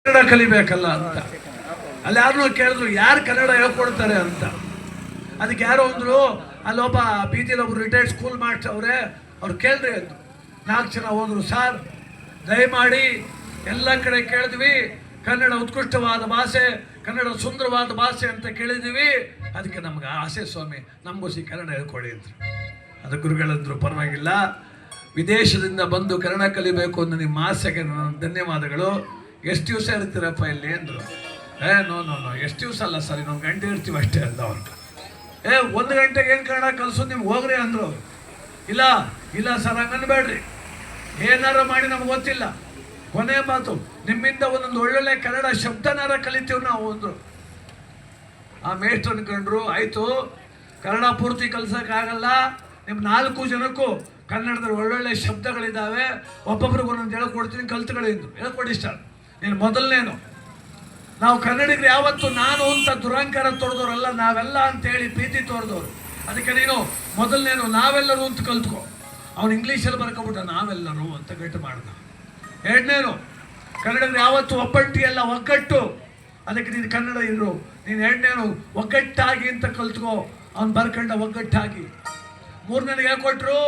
ಕನ್ನಡ ಕಲಿಬೇಕಲ್ಲ ಅಂತ. ಅಲ್ಲಿ ಯಾರನ್ನೋ ಕೇಳಿದ್ರು ಯಾರು ಕನ್ನಡ ಹೇಳ್ಕೊಡ್ತಾರೆ ಅಂತ. ಅದಕ್ಕೆ ಯಾರೋ ಅಂದ್ರು ಅಲ್ಲೊಬ್ಬ ಬೀದಿಲಿ ಒಬ್ರು ರಿಟೈರ್ಡ್ ಸ್ಕೂಲ್ ಮಾಸ್ಟರ್ ಅವರೇ, ಅವ್ರು ಕೇಳ್ರಿ ಅಂದ್ರು. 4 ಜನ ಹೋದ್ರು, ಸರ್ ದಯಮಾಡಿ ಎಲ್ಲ ಕಡೆ ಕೇಳಿದ್ವಿ, ಕನ್ನಡ ಉತ್ಕೃಷ್ಟವಾದ ಭಾಷೆ, ಕನ್ನಡ ಸುಂದರವಾದ ಭಾಷೆ ಅಂತ ಕೇಳಿದ್ವಿ, ಅದಕ್ಕೆ ನಮ್ಗೆ ಆಸೆ ಸ್ವಾಮಿ, ನಮಗೋಸಿ ಕನ್ನಡ ಹೇಳ್ಕೊಡಿ ಅಂದ್ರು. ಅದು ಗುರುಗಳಂದ್ರು ಪರವಾಗಿಲ್ಲ, ವಿದೇಶದಿಂದ ಬಂದು ಕನ್ನಡ ಕಲಿಬೇಕು ಅನ್ನೋ ನಿಮ್ಮ ಆಸೆಗೆ ನನ್ನ ಧನ್ಯವಾದಗಳು. ಎಷ್ಟು ದಿವಸ ಇರ್ತೀರಪ್ಪ ಇಲ್ಲಿ ಅಂದರು. ನೋ ಎಷ್ಟು ದಿವಸ ಅಲ್ಲ ಸರ್, ಇನ್ನೊಂದು ಗಂಟೆ ಇರ್ತೀವಿ ಅಷ್ಟೇ ಅಂದ ಅವ್ರು. 1 ಗಂಟೆಗೆ ಏನು ಕನ್ನಡ ಕಲಿಸೋದು ನಿಮ್ಗೆ ಹೋಗ್ರಿ ಅಂದರು ಅವರು. ಇಲ್ಲ ಸರ್ ಹಂಗನ್ಬೇಡ್ರಿ, ಏನಾರ ಮಾಡಿ ನಮ್ಗೆ ಗೊತ್ತಿಲ್ಲ, ಕೊನೆ ಮಾತು ನಿಮ್ಮಿಂದ ಒಂದೊಂದು ಒಳ್ಳೊಳ್ಳೆ ಕನ್ನಡ ಶಬ್ದನಾರ ಕಲಿತೀವಿ ನಾವು ಅಂದರು. ಆ ಮೇಷ್ಟ್ರು ಅನ್ಕೊಂಡ್ರು, ಆಯಿತು ಕನ್ನಡ ಪೂರ್ತಿ ಕಲ್ಸೋಕ್ಕಾಗಲ್ಲ, ನಿಮ್ಮ 4 ಜನಕ್ಕೂ ಕನ್ನಡದಲ್ಲಿ ಒಳ್ಳೊಳ್ಳೆ ಶಬ್ದಗಳಿದ್ದಾವೆ, ಒಬ್ಬೊಬ್ರಿಗೆ ಒಂದೊಂದು ಹೇಳ್ಕೊಡ್ತೀನಿ, ಕಲ್ತುಗಳಿದ್ದು ಹೇಳ್ಕೊಡಿ ಸರ್. ನೀನು ಮೊದಲನೇನು, ನಾವು ಕನ್ನಡಿಗರು ಯಾವತ್ತು ನಾನು ಅಂತ ದುರಂಕಾರ ತೋರಿದವರಲ್ಲ, ನಾವೆಲ್ಲ ಅಂತೇಳಿ ಪ್ರೀತಿ ತೋರಿದವರು. ಅದಕ್ಕೆ ನೀನು ಮೊದಲನೇನು ನಾವೆಲ್ಲರೂ ಅಂತ ಕಲ್ತ್ಕೊ. ಅವನು ಇಂಗ್ಲೀಷಲ್ಲಿ ಬರ್ಕೊಬಿಟ್ಟ ನಾವೆಲ್ಲರೂ ಅಂತ ಗಟ್ಟಿ ಮಾಡ್ದ. 2ನೇನು ಕನ್ನಡಿಗರು ಯಾವತ್ತು ಒಬ್ಬಟ್ಟಿಯಲ್ಲ ಒಗ್ಗಟ್ಟು, ಅದಕ್ಕೆ ನೀನು ಕನ್ನಡ ಇರು. ನೀನು 2ನೇನು ಒಗ್ಗಟ್ಟಾಗಿ ಅಂತ ಕಲ್ತ್ಕೋ, ಅವ್ನು ಬರ್ಕೊಂಡ ಒಗ್ಗಟ್ಟಾಗಿ. 3ನೇನಿಗೆ ಹೇಳ್ಕೊಟ್ರು,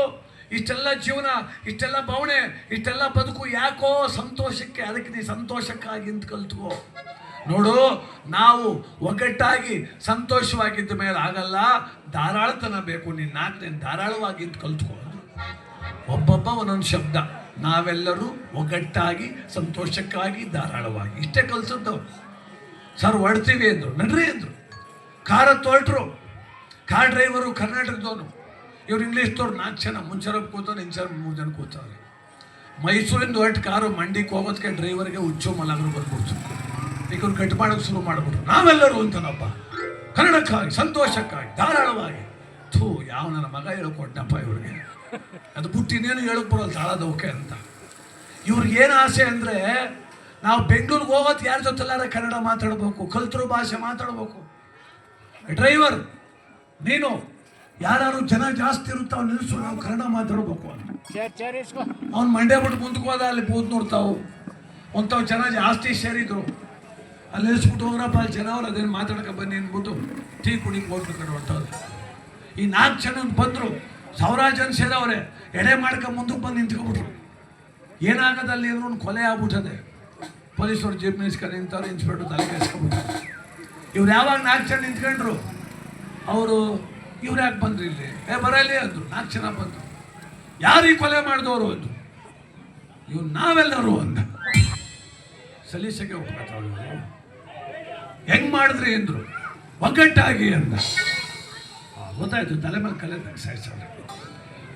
ಇಷ್ಟೆಲ್ಲ ಜೀವನ, ಇಷ್ಟೆಲ್ಲ ಭಾವನೆ, ಇಷ್ಟೆಲ್ಲ ಬದುಕು ಯಾಕೋ ಸಂತೋಷಕ್ಕೆ, ಅದಕ್ಕೆ ನೀ ಸಂತೋಷಕ್ಕಾಗಿ ಅಂತ ಕಲ್ತ್ಕೋ. ನೋಡು, ನಾವು ಒಗ್ಗಟ್ಟಾಗಿ ಸಂತೋಷವಾಗಿದ್ದ ಮೇಲೆ ಆಗಲ್ಲ, ಧಾರಾಳತನ ಬೇಕು. ನೀನು 4ನೇ ಧಾರಾಳವಾಗಿ ಅಂತ ಕಲ್ತ್ಕೋ. ಒಬ್ಬೊಬ್ಬ ಒಂದೊಂದು ಶಬ್ದ, ನಾವೆಲ್ಲರೂ ಒಗ್ಗಟ್ಟಾಗಿ ಸಂತೋಷಕ್ಕಾಗಿ ಧಾರಾಳವಾಗಿ, ಇಷ್ಟೇ ಕಲ್ಸದ್ದು. ಸರ್ ಹೊಡ್ತೀವಿ ಅಂದರು, ನಡ್ರಿ ಅಂದರು. ಕಾರ್ ಹೊರಟ್ರು, ಕಾರ್ ಡ್ರೈವರು ಕರ್ನಾಟಕದವನು, ಇವ್ರು ಇಂಗ್ಲೀಷ್ದವ್ರು 4 ಜನ, ಮುಂಚೆ ಕೂತವ್ರು, 3 ಜನ ಕೂತವ್ರೆ. ಮೈಸೂರಿಂದ ಹೊರಟು ಕಾರು ಮಂಡಿಗೆ ಹೋಗೋದಕ್ಕೆ ಡ್ರೈವರ್ಗೆ ಹುಚ್ಚು ಮಲಗರು ಬಂದ್ಬಿಡ್ತು. ಈಗ ಅವ್ರು ಕಟ್ ಮಾಡೋಕ್ಕೆ ಶುರು ಮಾಡಿಬಿಟ್ರು, ನಾವೆಲ್ಲರೂ ಅಂತನಪ್ಪ ಕನ್ನಡಕ್ಕಾಗಿ ಸಂತೋಷಕ್ಕಾಗಿ ಧಾರಾಳವಾಗಿ. ಯಾವ ನನ್ನ ಮಗ ಹೇಳ್ಕೊಟ್ಟನಪ್ಪ ಇವ್ರಿಗೆ, ಅದು ಬಿಟ್ಟು ಇನ್ನೇನು ಹೇಳಕ್ ಬರೋಲ್ಲ ತಾಳದವಕ್ಕೆ ಅಂತ. ಇವ್ರಿಗೇನು ಆಸೆ ಅಂದರೆ, ನಾವು ಬೆಂಗಳೂರಿಗೆ ಹೋಗೋದು ಯಾರ ಜೊತೆಲ್ಲಾರ ಕನ್ನಡ ಮಾತಾಡ್ಬೇಕು, ಕಲ್ತರು ಭಾಷೆ ಮಾತಾಡ್ಬೇಕು. ಡ್ರೈವರ್ ನೀನು ಯಾರು ಜನ ಜಾಸ್ತಿ ಇರುತ್ತೋ ಅವ್ನು ನಿಲ್ಲಿಸು, ನಾವು ಕನ್ನಡ ಮಾತಾಡ್ಬೇಕು ಅಂತ. ಅವ್ನು ಮಂಡ್ಯ ಬಿಟ್ಟು ಮುಂದಕ್ಕೆ ಹೋದ, ಅಲ್ಲಿ ಬೂತ್ ನೋಡ್ತಾವು ಒಂಥವು ಜನ ಜಾಸ್ತಿ ಸೇರಿದ್ರು. ಅಲ್ಲಿ ನಿಲ್ಲಿಸ್ಬಿಟ್ಟು ಹೋಗ್ರಪ್ಪ, ಅಲ್ಲಿ ಜನ ಅವ್ರು ಅದೇನು ಮಾತಾಡಕ್ಕೆ ಬನ್ನಿ ಅಂದ್ಬಿಟ್ಟು ಟೀ ಕುಡಿಗೆ ಹೋಗ್ಬೇಕು ಕಡೆ ಹೊಂಟವ್ರೆ. ಈ 4 ಜನ ಬಂದರು, 1000 ಜನ ಸೇರವ್ರೆ, ಎಡೆ ಮಾಡ್ಕೊಂಡು ಮುಂದಕ್ಕೆ ಬಂದು ನಿಂತ್ಕೊಬಿಟ್ರು. ಏನಾಗೋದಲ್ಲಿ ಏನೋ ಕೊಲೆ ಆಗ್ಬಿಟ್ಟದೆ. ಪೊಲೀಸರು ಜೀಪ್ ನಿಲ್ಸ್ಕೊಂಡು ನಿಂತವ್ರು, ಇನ್ಸ್ಪೆಕ್ಟರ್ ತಲೆ ಕೆಸ್ಕೊಂಡ್ಬಿಟ್ರು. ಇವ್ರು ಯಾವಾಗ 4 ಜನ ನಿಂತ್ಕೊಂಡ್ರು, ಅವರು ಇವ್ರು ಯಾಕೆ ಬಂದ್ರಿ ಇಲ್ಲಿ, ಬರಲಿ ಅಂದರು. 4 ಜನ ಬಂದರು. ಯಾರು ಈ ಕೊಲೆ ಮಾಡಿದವರು ಅಂದರು. ಇವ್ರು ನಾವೆಲ್ಲರೂ ಅಂದ. ಸಲೀಸಕ್ಕೆ ಒಪ್ಕೊತಾವ್ರು. ಹೆಂಗ್ ಮಾಡಿದ್ರಿ ಅಂದರು. ಒಗ್ಗಟ್ಟಾಗಿ ಅಂದ. ಗೊತ್ತಾಯ್ತು, ತಲೆ ಮೇಲೆ ಕಲೆ ಸಾಯಿಸೋರು.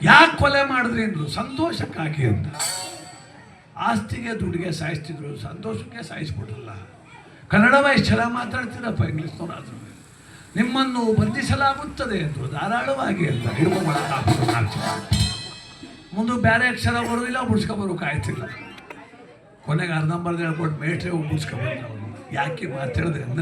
ಯಾಕೆ ಕೊಲೆ ಮಾಡಿದ್ರಿ ಅಂದರು. ಸಂತೋಷಕ್ಕಾಗಿ ಅಂದ. ಆಸ್ತಿಗೆ ದುಡ್ಡಿಗೆ ಸಾಯಿಸ್ತಿದ್ರು, ಸಂತೋಷಕ್ಕೆ ಸಾಯಿಸ್ಬಿಟ್ರಲ್ಲ. ಕನ್ನಡವ ಎಷ್ಟು ಚೆನ್ನಾಗಿ ಮಾತಾಡ್ತೀರಪ್ಪ ಇಂಗ್ಲೀಷ್ನವರಾದ್ರು. ನಿಮ್ಮನ್ನು ಬಂಧಿಸಲಾಗುತ್ತದೆ ಅಂದರು. ಧಾರಾಳವಾಗಿ ಅಂತ ಹಿಡ್ಕೊಂಡ್ಬರೋಕ್ಕಾಗ್ತದೆ. ಮುಂದೆ ಬೇರೆ ಅಕ್ಷರ ಬರೋದಿಲ್ಲ, ಬಿಡ್ಸ್ಕೊಬರೋಕ್ಕಾಯ್ತಿಲ್ಲ. ಕೊನೆಗೆ ಅರ್ಧಂಬರ್ಧ ಹೇಳ್ಕೊಟ್ಟು ಮೇಟ್ರೆ ಬಿಡ್ಸ್ಕೊಬಂದ್ರು. ಯಾಕೆ ಮಾತಾಡಿದ್ರೆ ಅಂದರೆ